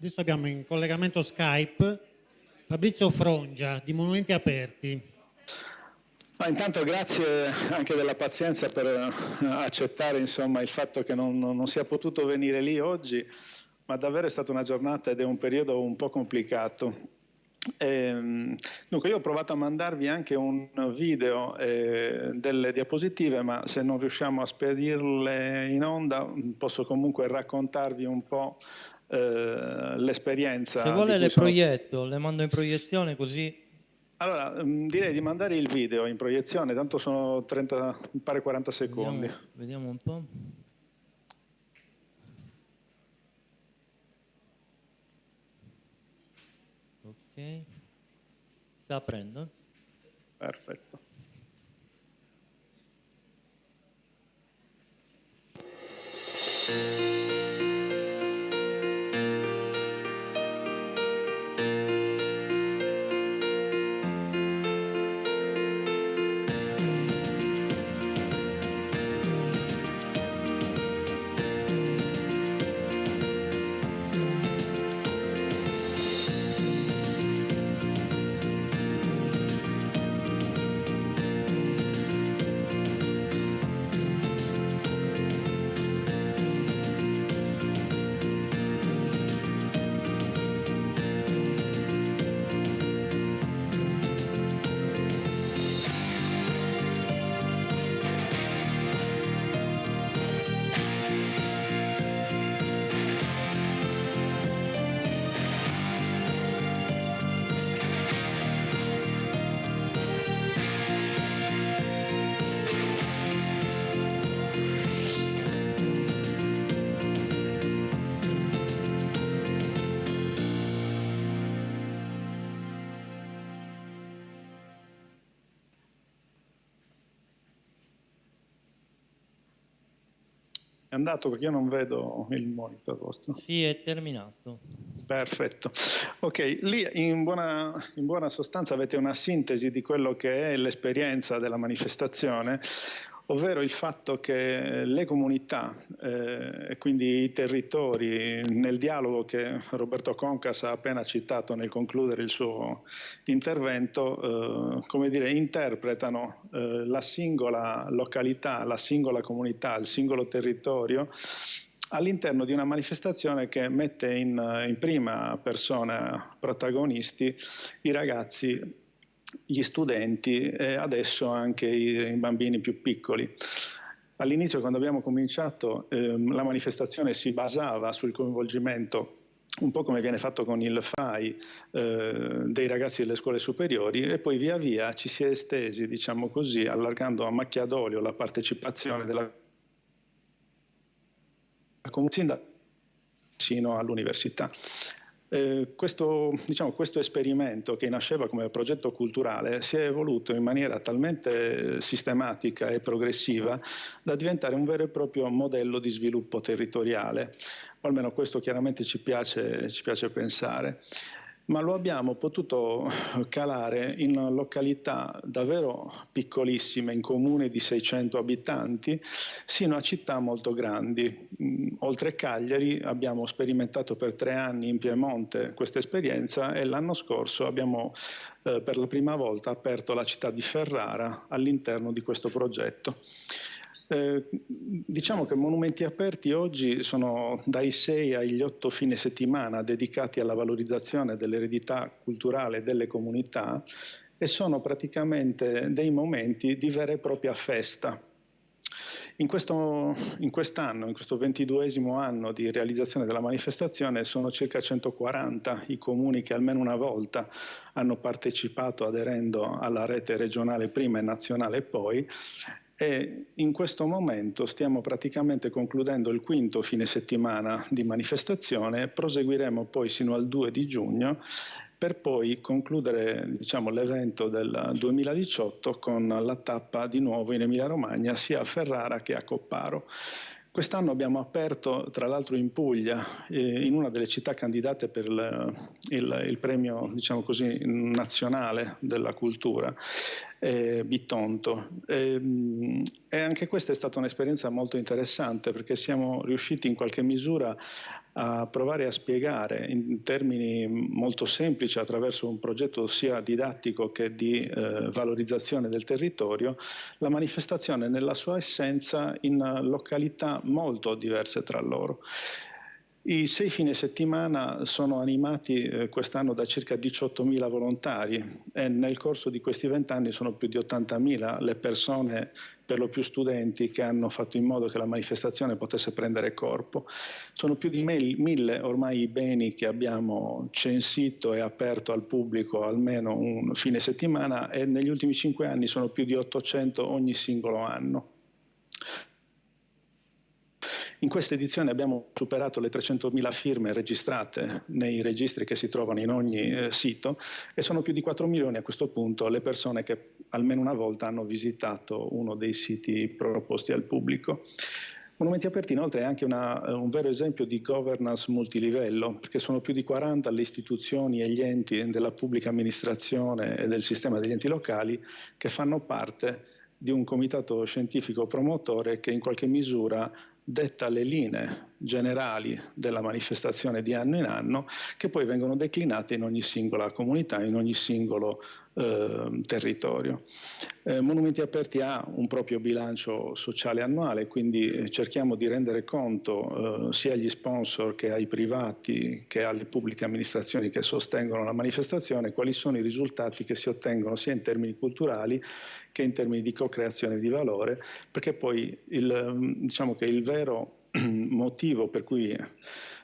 Adesso abbiamo in collegamento Skype Fabrizio Frongia di Monumenti Aperti. Intanto grazie anche della pazienza per accettare insomma, il fatto che non sia potuto venire lì oggi, ma davvero è stata una giornata ed è un periodo un po' complicato. Dunque io ho provato a mandarvi anche un video delle diapositive, ma se non riusciamo a spedirle in onda posso comunque raccontarvi un po' l'esperienza. Se vuole le proietto, le mando in proiezione così. Allora, direi di mandare il video in proiezione, tanto sono 30, mi pare 40 secondi. Vediamo un po'. Ok, sta aprendo. Perfetto. È andato perché io non vedo il monitor vostro. Sì, è terminato. Perfetto. Ok, lì in buona sostanza avete una sintesi di quello che è l'esperienza della manifestazione, ovvero il fatto che le comunità e quindi i territori, nel dialogo che Roberto Concas ha appena citato nel concludere il suo intervento, come dire, interpretano la singola località, la singola comunità, il singolo territorio all'interno di una manifestazione che mette in prima persona protagonisti i ragazzi, gli studenti e adesso anche i bambini più piccoli. All'inizio, quando abbiamo cominciato, la manifestazione si basava sul coinvolgimento, un po' come viene fatto con il FAI, dei ragazzi delle scuole superiori, e poi via via ci si è estesi, diciamo così, allargando a macchia d'olio la partecipazione della comunità sino all'università. Questo esperimento, che nasceva come progetto culturale, si è evoluto in maniera talmente sistematica e progressiva da diventare un vero e proprio modello di sviluppo territoriale, o almeno questo chiaramente ci piace pensare. Ma lo abbiamo potuto calare in località davvero piccolissime, in comuni di 600 abitanti, sino a città molto grandi. Oltre Cagliari abbiamo sperimentato per 3 anni in Piemonte questa esperienza e l'anno scorso abbiamo per la prima volta aperto la città di Ferrara all'interno di questo progetto. Diciamo che Monumenti Aperti oggi sono dai 6 agli 8 fine settimana dedicati alla valorizzazione dell'eredità culturale delle comunità e sono praticamente dei momenti di vera e propria festa. In quest'anno, in questo 22esimo anno di realizzazione della manifestazione, sono circa 140 i comuni che almeno una volta hanno partecipato aderendo alla rete regionale prima e nazionale poi, e in questo momento stiamo praticamente concludendo il 5° fine settimana di manifestazione, proseguiremo poi sino al 2 di giugno per poi concludere, diciamo, l'evento del 2018 con la tappa di nuovo in Emilia-Romagna, sia a Ferrara che a Copparo. Quest'anno abbiamo aperto, tra l'altro in Puglia, in una delle città candidate per il premio, diciamo così, nazionale della cultura, Bitonto. E anche questa è stata un'esperienza molto interessante, perché siamo riusciti in qualche misura a provare a spiegare in termini molto semplici, attraverso un progetto sia didattico che di valorizzazione del territorio, la manifestazione nella sua essenza in località molto diverse tra loro. I 6 fine settimana sono animati quest'anno da circa 18.000 volontari e nel corso di questi 20 anni sono più di 80.000 le persone, per lo più studenti, che hanno fatto in modo che la manifestazione potesse prendere corpo. Sono più di 1.000 ormai i beni che abbiamo censito e aperto al pubblico almeno un fine settimana, e negli ultimi 5 anni sono più di 800 ogni singolo anno. In questa edizione abbiamo superato le 300.000 firme registrate nei registri che si trovano in ogni sito, e sono più di 4 milioni a questo punto le persone che almeno una volta hanno visitato uno dei siti proposti al pubblico. Monumenti Aperti inoltre è anche un vero esempio di governance multilivello, perché sono più di 40 le istituzioni e gli enti della pubblica amministrazione e del sistema degli enti locali che fanno parte di un comitato scientifico promotore che in qualche misura detta le linee generali della manifestazione di anno in anno, che poi vengono declinate in ogni singola comunità, in ogni singolo territorio. Monumenti Aperti ha un proprio bilancio sociale annuale, quindi cerchiamo di rendere conto sia agli sponsor che ai privati che alle pubbliche amministrazioni che sostengono la manifestazione quali sono i risultati che si ottengono sia in termini culturali che in termini di co-creazione di valore, perché poi diciamo che il vero motivo per cui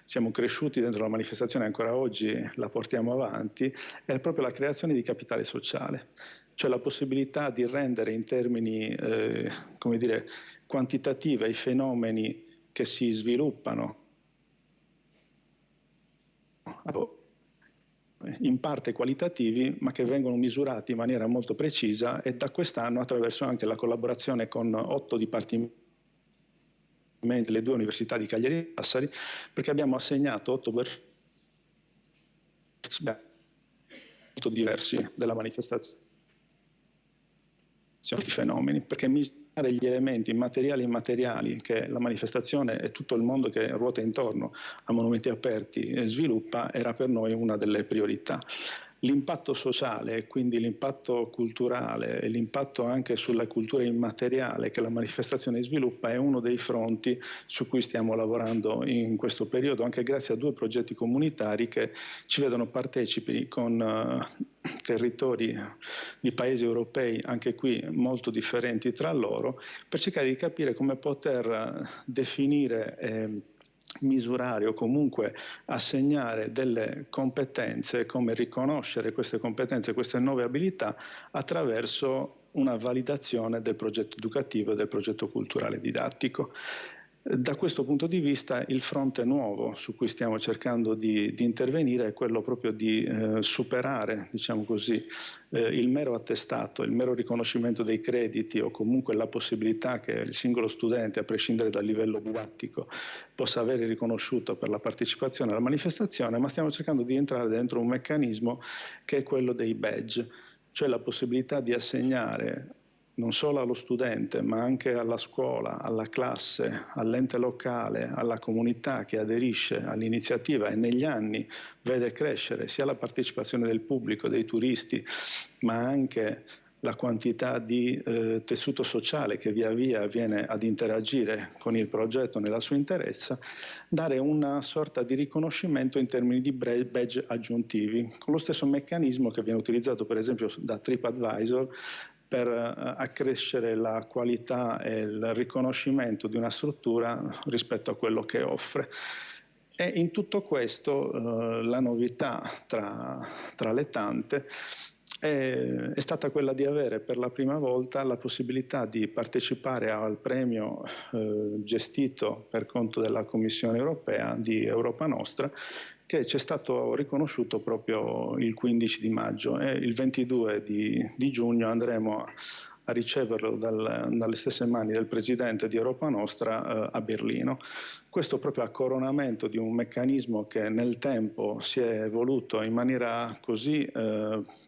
siamo cresciuti dentro la manifestazione, ancora oggi la portiamo avanti, è proprio la creazione di capitale sociale, cioè la possibilità di rendere in termini come dire, quantitativi i fenomeni che si sviluppano in parte qualitativi, ma che vengono misurati in maniera molto precisa, e da quest'anno attraverso anche la collaborazione con 8 dipartimenti, le 2 università di Cagliari e Sassari, perché abbiamo assegnato 8 molto diversi della manifestazione di fenomeni, perché misurare gli elementi materiali e immateriali che la manifestazione e tutto il mondo che ruota intorno a Monumenti Aperti sviluppa era per noi una delle priorità. L'impatto sociale, quindi l'impatto culturale e l'impatto anche sulla cultura immateriale che la manifestazione sviluppa, è uno dei fronti su cui stiamo lavorando in questo periodo, anche grazie a 2 progetti comunitari che ci vedono partecipi con territori di paesi europei, anche qui molto differenti tra loro, per cercare di capire come poter definire misurare o comunque assegnare delle competenze, come riconoscere queste competenze, queste nuove abilità attraverso una validazione del progetto educativo e del progetto culturale didattico. Da questo punto di vista il fronte nuovo su cui stiamo cercando di intervenire è quello proprio di superare, diciamo così, il mero attestato, il mero riconoscimento dei crediti, o comunque la possibilità che il singolo studente, a prescindere dal livello didattico, possa avere riconosciuto per la partecipazione alla manifestazione, ma stiamo cercando di entrare dentro un meccanismo che è quello dei badge, cioè la possibilità di assegnare non solo allo studente, ma anche alla scuola, alla classe, all'ente locale, alla comunità che aderisce all'iniziativa e negli anni vede crescere sia la partecipazione del pubblico, dei turisti, ma anche la quantità di tessuto sociale che via via viene ad interagire con il progetto nella sua interezza, dare una sorta di riconoscimento in termini di badge aggiuntivi, con lo stesso meccanismo che viene utilizzato per esempio da TripAdvisor per accrescere la qualità e il riconoscimento di una struttura rispetto a quello che offre. E in tutto questo la novità tra le tante è stata quella di avere per la prima volta la possibilità di partecipare al premio gestito per conto della Commissione europea di Europa Nostra, che ci è stato riconosciuto proprio il 15 di maggio, e il 22 di giugno andremo a riceverlo dalle stesse mani del presidente di Europa Nostra a Berlino. Questo proprio a coronamento di un meccanismo che nel tempo si è evoluto in maniera così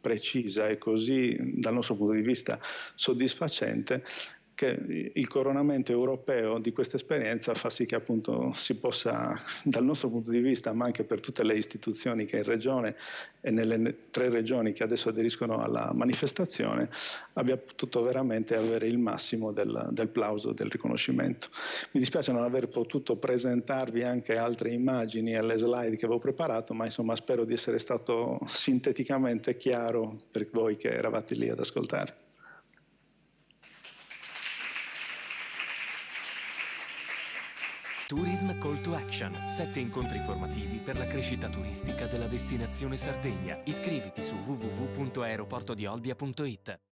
precisa e così, dal nostro punto di vista, soddisfacente, che il coronamento europeo di questa esperienza fa sì che appunto si possa, dal nostro punto di vista, ma anche per tutte le istituzioni che in regione e nelle 3 regioni che adesso aderiscono alla manifestazione, abbia potuto veramente avere il massimo del plauso, del riconoscimento. Mi dispiace non aver potuto presentarvi anche altre immagini alle slide che avevo preparato, ma insomma spero di essere stato sinteticamente chiaro per voi che eravate lì ad ascoltare. Tourism Call to Action, 7 incontri formativi per la crescita turistica della destinazione Sardegna. Iscriviti su www.aeroportodiolbia.it.